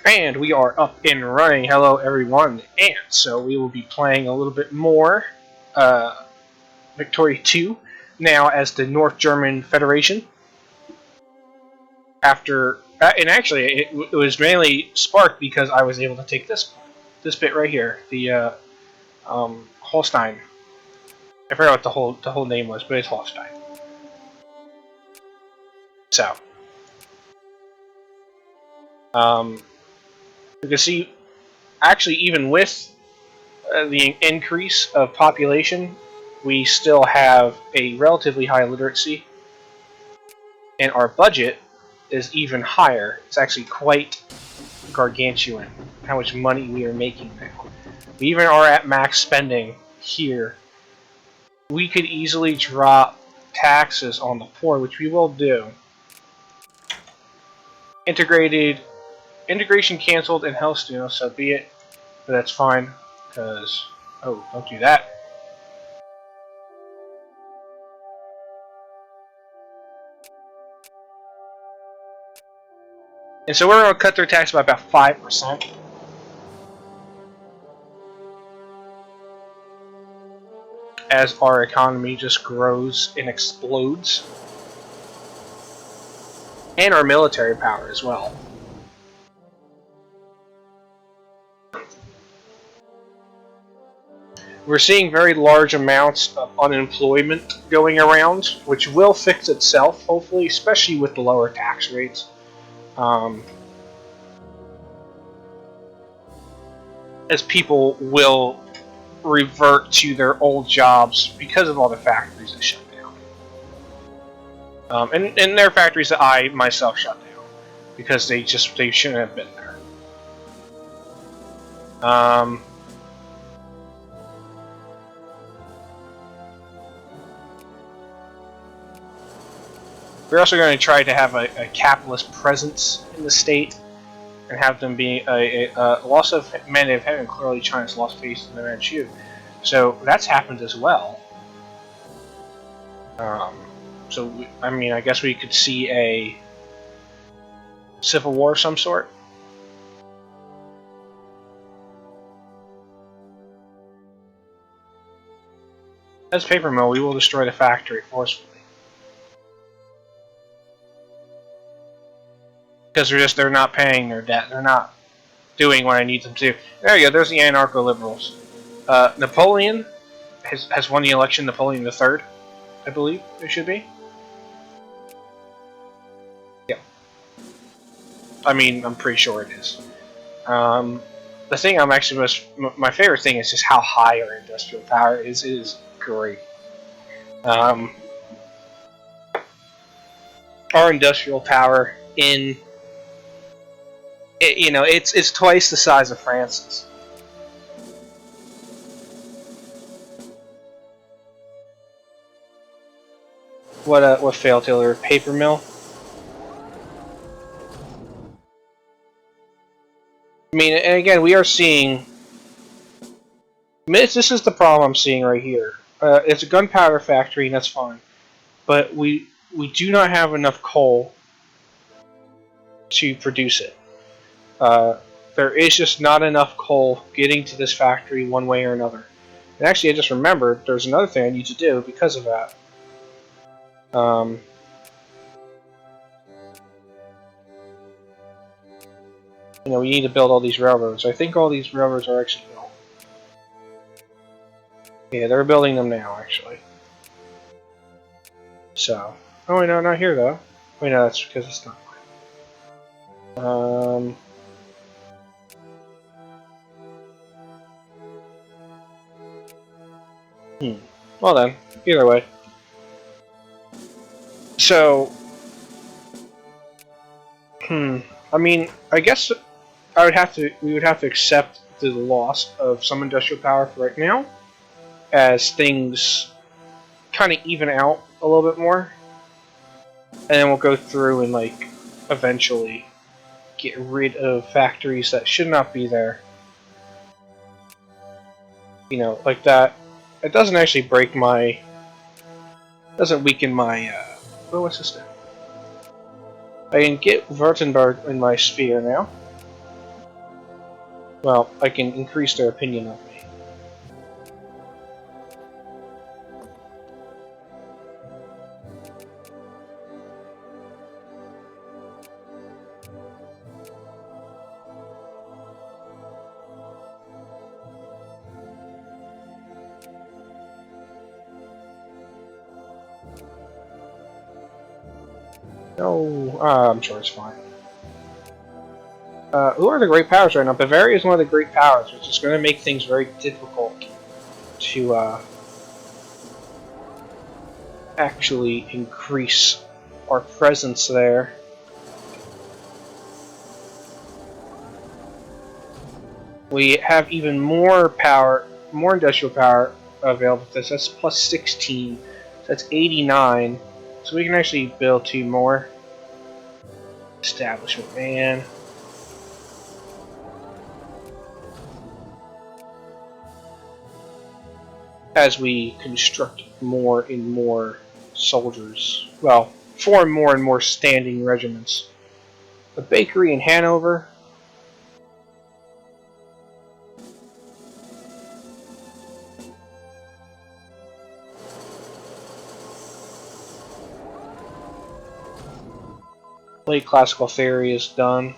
And we are up and running. Hello, everyone. And so we will be playing a little bit more Victoria 2 now as the North German Federation. And actually, it was mainly sparked because I was able to take this bit right here, the Holstein. I forgot what the whole name was, but it's Holstein. So, you can see, actually, even with the increase of population, we still have a relatively high literacy, and our budget is even higher. It's actually quite gargantuan how much money we are making now. We even are at max spending here. We could easily drop taxes on the poor, which we will do. Integration canceled in health students, so be it. But that's fine, because don't do that. And so we're going to cut their tax by about 5%. As our economy just grows and explodes. And our military power as well. We're seeing very large amounts of unemployment going around, which will fix itself, hopefully, especially with the lower tax rates. As people will revert to their old jobs because of all the factories that shut down. And there are factories that I myself shut down because they shouldn't have been there. We're also going to try to have a capitalist presence in the state and have them be a loss of mandate of heaven. Clearly, China's lost faith in the Manchu. So that's happened as well. I guess we could see a civil war of some sort. As paper mill, we will destroy the factory forcefully. Because they're not paying their debt. They're not doing what I need them to. There you go. There's the anarcho-liberals. Napoleon has won the election. Napoleon III, I believe it should be. Yeah. I mean, I'm pretty sure it is. The thing I'm actually my favorite thing is just how high our industrial power is. It is great. Our industrial power it's twice the size of France's. What failed Taylor? Paper mill? I mean, and again, we are seeing. This is the problem I'm seeing right here. It's a gunpowder factory, and that's fine, but we do not have enough coal to produce it. There is just not enough coal getting to this factory one way or another. And actually, I just remembered there's another thing I need to do because of that. We need to build all these railroads. I think all these railroads are actually built. Yeah, they're building them now, actually. So, oh wait, no, not here though. Wait, no, that's because it's not. Well then, either way. So, I mean, I guess we would have to accept the loss of some industrial power for right now, as things kind of even out a little bit more, and then we'll go through and eventually get rid of factories that should not be there. Like that. It doesn't actually doesn't weaken my, what's this now? I can get Württemberg in my sphere now. Well, I can increase their opinion of me. No, I'm sure it's fine. Who are the great powers right now? Bavaria is one of the great powers, which is going to make things very difficult to actually increase our presence there. We have even more power, more industrial power available to us. That's plus 16. So that's 89. So we can actually build 2 more. Establishment, man. As we construct more and more soldiers. Well, form more and more standing regiments. The bakery in Hanover. Late classical theory is done.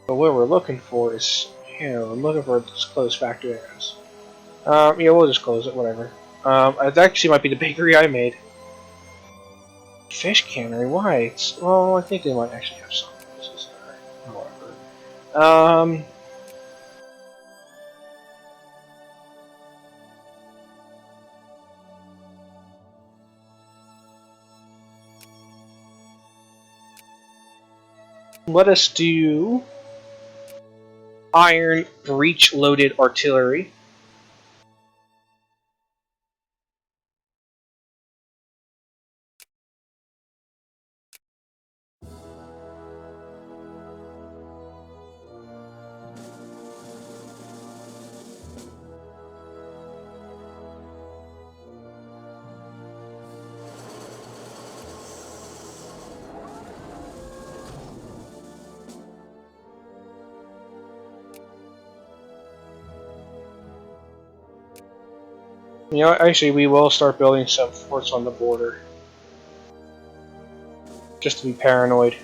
But what we're looking for is, I'm looking for this closed factory areas. Yeah, we'll just close it, whatever. It actually might be the bakery I made. Fish cannery, why? Well, I think they might actually have some places there. However. Let us do iron breech loaded artillery. Actually, we will start building some forts on the border. Just to be paranoid.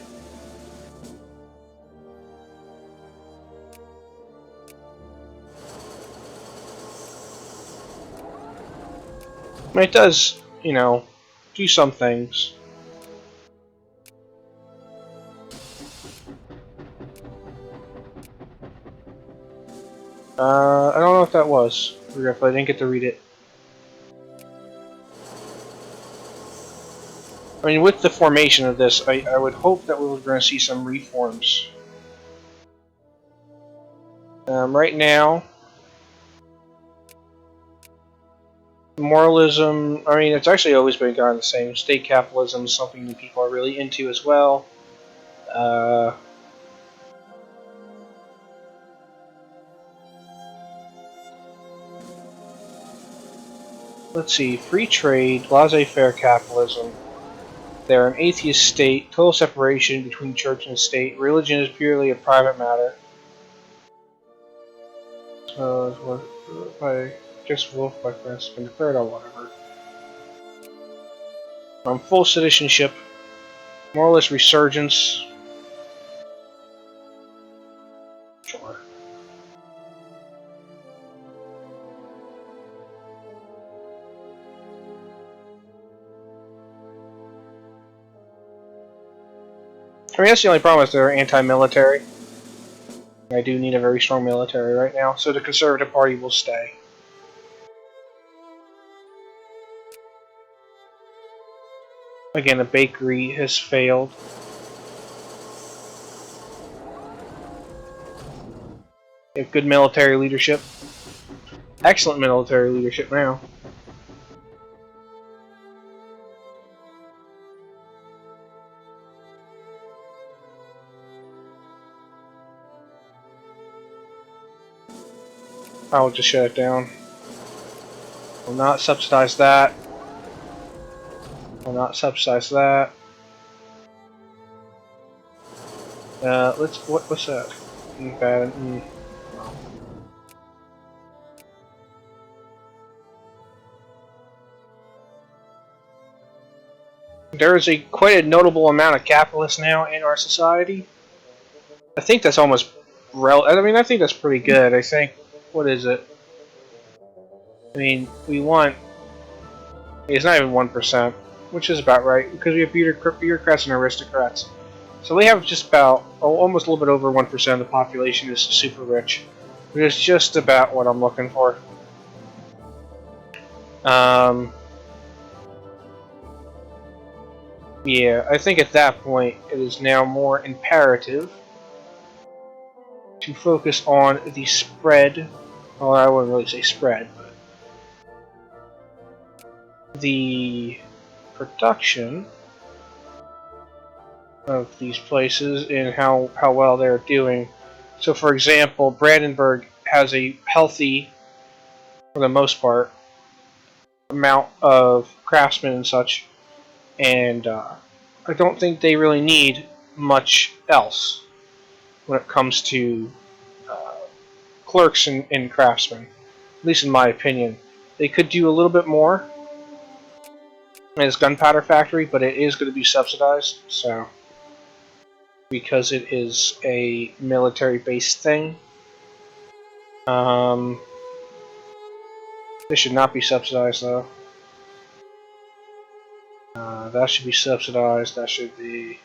I mean, it does, do some things. I don't know if that was. Regretfully, I didn't get to read it. I mean, with the formation of this, I would hope that we were going to see some reforms. Right now, moralism, I mean, it's actually always been kind of the same. State capitalism is something that people are really into as well. Let's see, free trade, laissez-faire capitalism. They're an atheist state, total separation between church and state. Religion is purely a private matter. So, by just Wolf by France has been declared or whatever. Full citizenship, moralist resurgence. Sure. I mean, that's the only problem is they're anti-military. I do need a very strong military right now, so the Conservative Party will stay. Again, the bakery has failed. They have good military leadership. Excellent military leadership now. I'll just shut it down. Will not subsidize that. Will not subsidize that. what's that? Bad. There is quite a notable amount of capitalists now in our society. I think that's almost I mean, I think that's pretty good. I think, what is it? I mean, we want. It's not even 1%, which is about right because we have bureaucrats and aristocrats. So we have just about almost a little bit over 1% of the population is super rich, which is just about what I'm looking for. Um, yeah, I think at that point it is now more imperative to focus on the spread. Well, I wouldn't really say spread, but the production of these places and how well they're doing. So, for example, Brandenburg has a healthy, for the most part, amount of craftsmen and such, and I don't think they really need much else when it comes to uh, clerks and craftsmen. At least in my opinion, they could do a little bit more in this gunpowder factory, but it is going to be subsidized. So, because it is a military-based thing, um, this should not be subsidized though. That should be subsidized. That should be.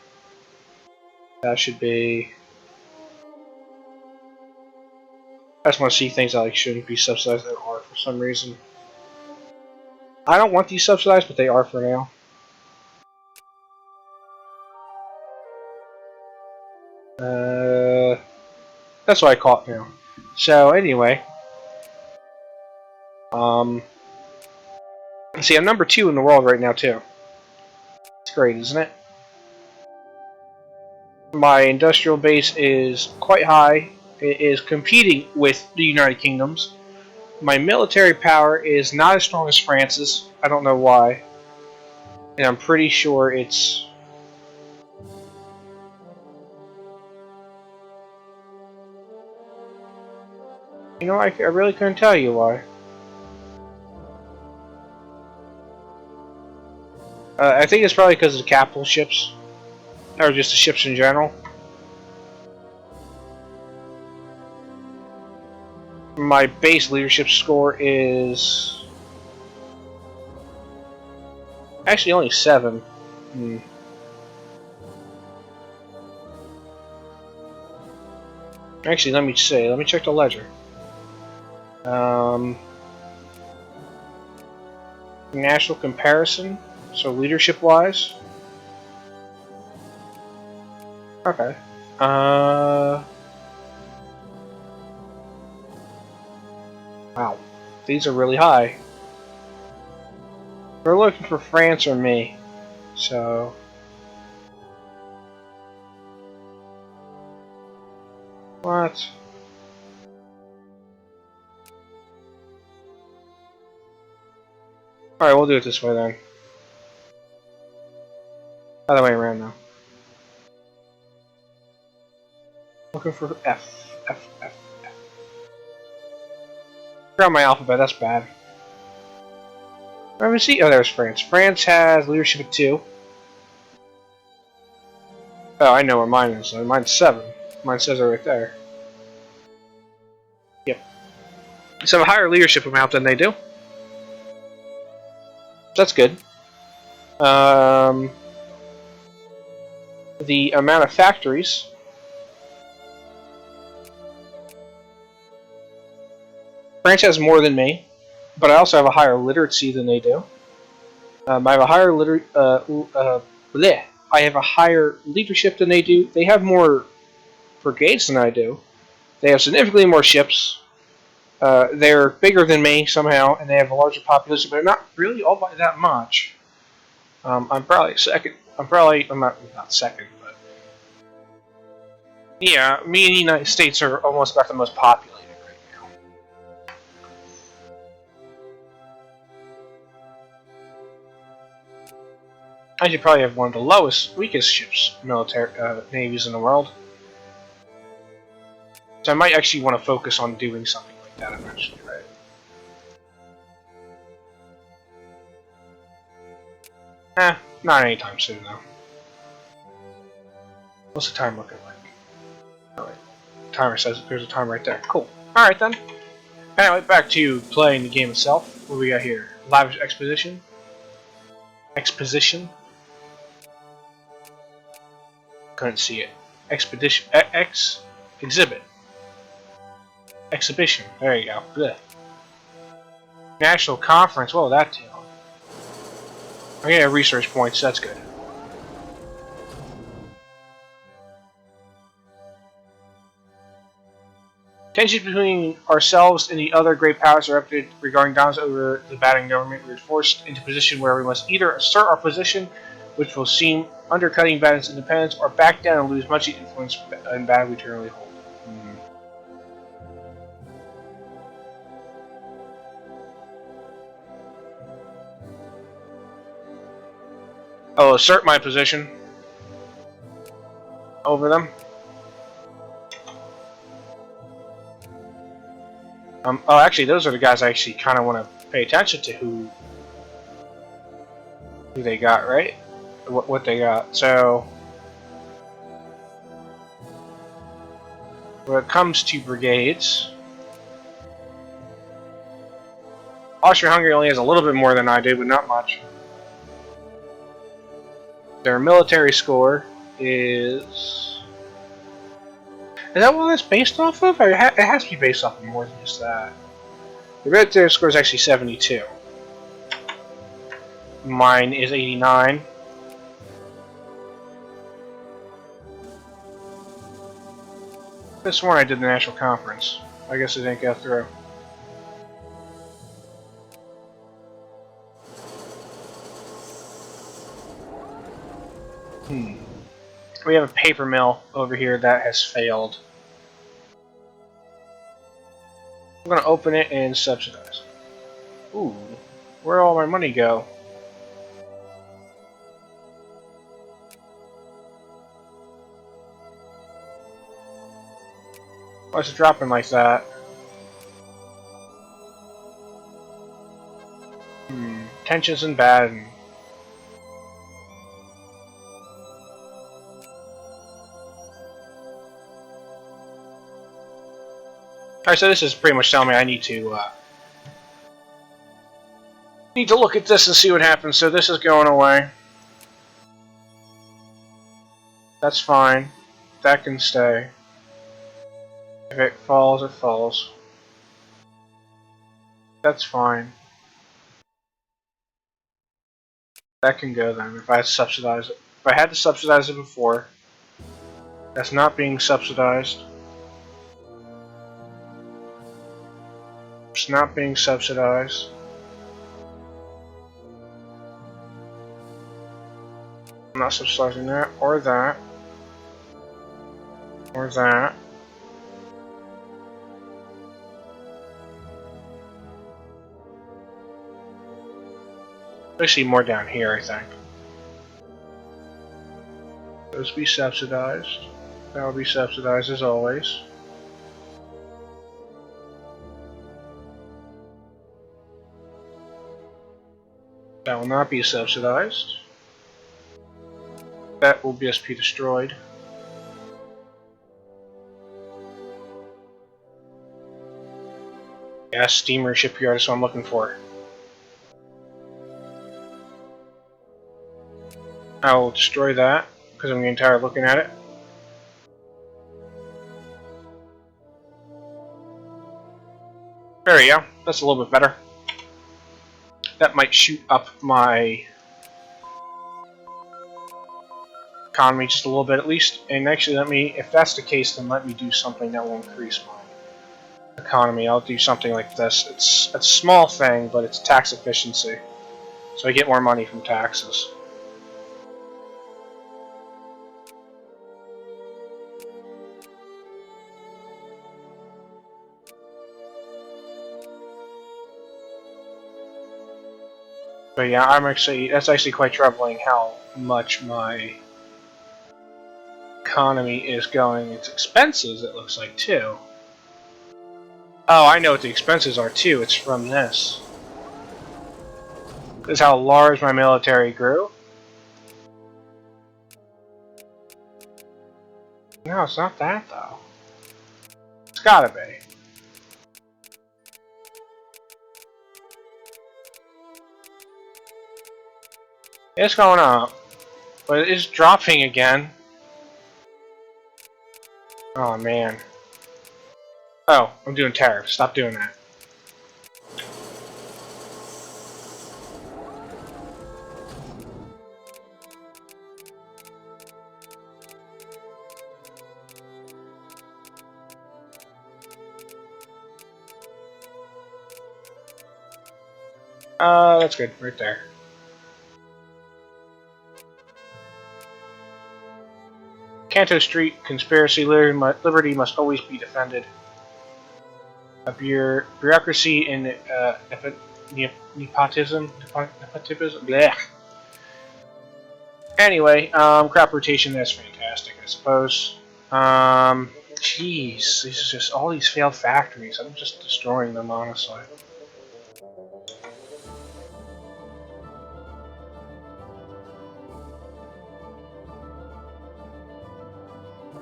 That should be. I just want to see things that like shouldn't be subsidized that are for some reason. I don't want these subsidized, but they are for now. That's what I call it now. So anyway, um, see, I'm number 2 in the world right now too. It's great, isn't it? My industrial base is quite high. It is competing with the United Kingdom's. My military power is not as strong as France's. I don't know why. And I'm pretty sure it's. You know, I really couldn't tell you why. I think it's probably because of the capital ships. Or just the ships in general. My base leadership score is actually only 7. Actually, let me see. Let me check the ledger. National comparison. So leadership-wise. Okay. Wow. These are really high. We're looking for France or me. So. What? Alright, we'll do it this way then. Other way around now. Looking for F. F, F, F. Forgot my alphabet, that's bad. Let me see. Oh, there's France. France has leadership at 2. Oh, I know where mine is. Mine's 7. Mine says it right there. Yep. So a higher leadership amount than they do. That's good. The amount of factories. France has more than me, but I also have a higher literacy than they do. I have a higher I have a higher leadership than they do. They have more brigades than I do. They have significantly more ships. They're bigger than me somehow, and they have a larger population, but they're not really all by that much. I'm probably second. I'm not second, but yeah, me and the United States are almost about the most populated right now. I should probably have one of the lowest, weakest ships, navies in the world. So I might actually want to focus on doing something like that eventually, right? Not anytime soon, though. What's the time looking like? Oh, wait. Timer says there's a time right there. Cool. Alright then. Anyway, back to playing the game itself. What do we got here? Lavish exposition? Exposition? Couldn't see it. Expedition. Exhibit. Exhibition. There you go. Blech. National conference. Whoa, that too. I get research points. That's good. Tensions between ourselves and the other great powers are erupted regarding dominance over the Vatican government. We are forced into a position where we must either assert our position, which will seem undercutting Vatican's independence, or back down and lose much influence in Vatican we currently hold. I'll assert my position over them. Oh, actually, those are the guys I actually kind of want to pay attention to who they got, right? What they got. So, when it comes to brigades, Austria-Hungary only has a little bit more than I do, but not much. Their military score is that what it's based off of? It has to be based off of more than just that. The military score is actually 72. Mine is 89. This one I did the national conference. I guess it didn't go through. We have a paper mill over here that has failed. I'm gonna open it and subsidize. Ooh, where'd all my money go? Why is it dropping like that? Tensions and bad. Alright, so this is pretty much telling me I need to look at this and see what happens. So this is going away. That's fine. That can stay. If it falls, it falls. That's fine. That can go then, if I subsidize it. If I had to subsidize it before, that's not being subsidized. It's not being subsidized. I'm not subsidizing that, or that, or that. Actually, more down here, I think. Those be subsidized. That will be subsidized as always. That will not be subsidized. That will just be destroyed. Yeah, steamer shipyard is what I'm looking for. I will destroy that because I'm getting tired of looking at it. There we go. That's a little bit better. That might shoot up my economy just a little bit at least. And actually, if that's the case, then let me do something that will increase my economy. I'll do something like this. It's a small thing, but it's tax efficiency. So I get more money from taxes. But yeah, that's actually quite troubling how much my economy is going. It's expenses, it looks like, too. Oh, I know what the expenses are too. It's from this. This is how large my military grew. No, it's not that though. It's gotta be. It's going up, but it is dropping again. Oh man. Oh, I'm doing tariffs. Stop doing that. That's good, right there. Canto Street conspiracy liberty must always be defended. A bureaucracy and nepotism. Blech. Anyway, crop rotation. That's fantastic, I suppose. Jeez, these are just all these failed factories. I'm just destroying them, honestly.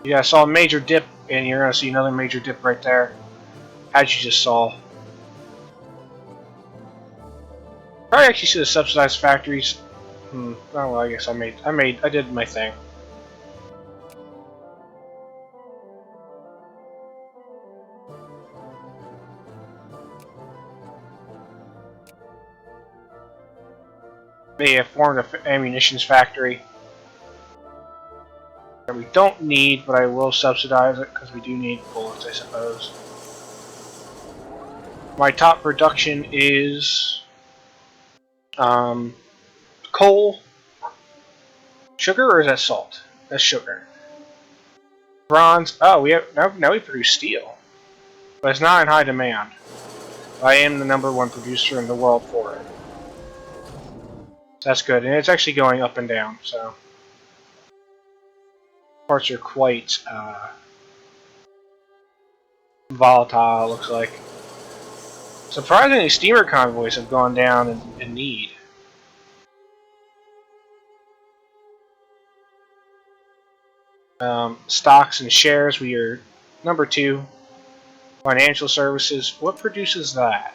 Yeah, I saw a major dip, and you're gonna see another major dip right there. As you just saw. Probably actually should have subsidized factories. Oh well, I guess I did my thing. They have formed an ammunitions factory that we don't need, but I will subsidize it because we do need bullets, I suppose. My top production is coal, sugar, or is that salt? That's sugar. Bronze. Oh, we have now we produce steel, but it's not in high demand. I am the #1 producer in the world for it. That's good, and it's actually going up and down. So parts are quite volatile. Looks like. Surprisingly, steamer convoys have gone down in need. Stocks and shares, we are #2. Financial services, what produces that?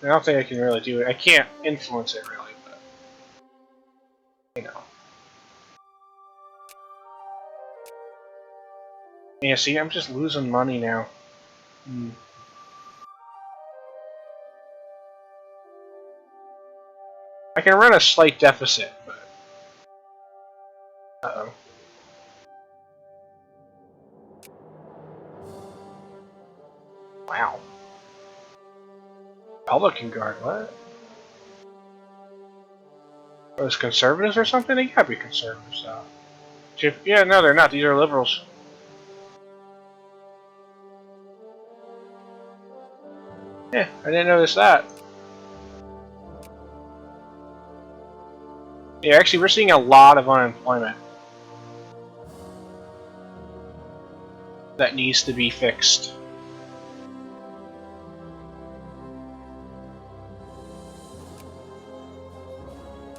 I don't think I can really do it. I can't influence it really, but you know. Yeah, see, I'm just losing money now. I can run a slight deficit, but uh-oh. Wow. Republican Guard, what? Are those conservatives or something? They gotta be conservatives, though. Yeah, no, they're not. These are liberals. Yeah, I didn't notice that. Yeah, actually, we're seeing a lot of unemployment that needs to be fixed.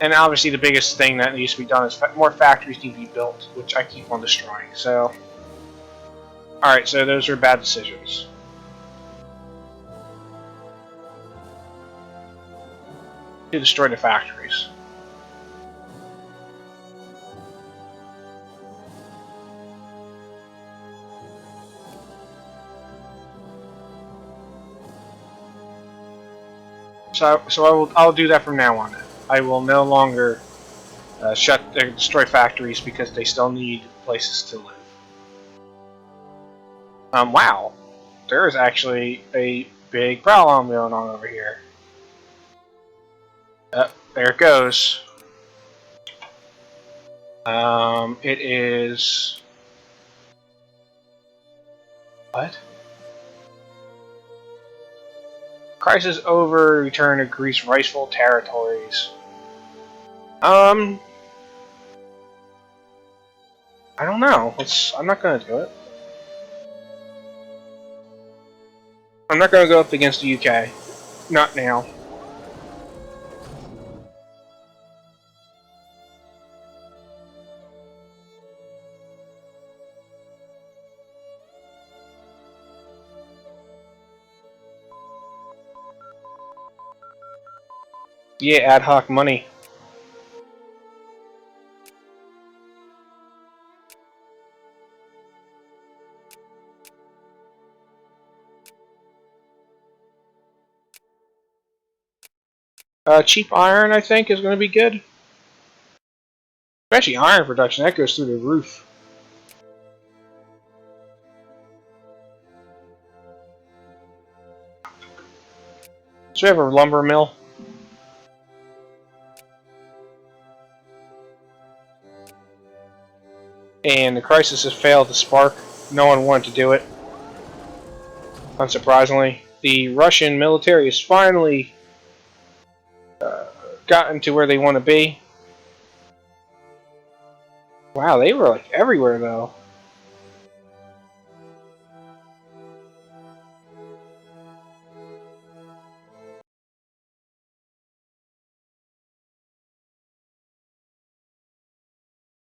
And obviously, the biggest thing that needs to be done is more factories need to be built, which I keep on destroying. So, alright, so those are bad decisions. To destroy the factories. So I'll do that from now on. I will no longer destroy factories because they still need places to live. Wow, there is actually a big problem going on over here. There it goes. It is what? Crisis over. Return to Greece's rightful territories. I don't know. I'm not gonna do it. I'm not going to go up against the UK. Not now. Yeah, ad hoc money. Cheap iron, I think, is going to be good. Especially iron production, that goes through the roof. So we have a lumber mill. And the crisis has failed to spark. No one wanted to do it. Unsurprisingly. The Russian military has finally gotten to where they want to be. Wow, they were like everywhere though.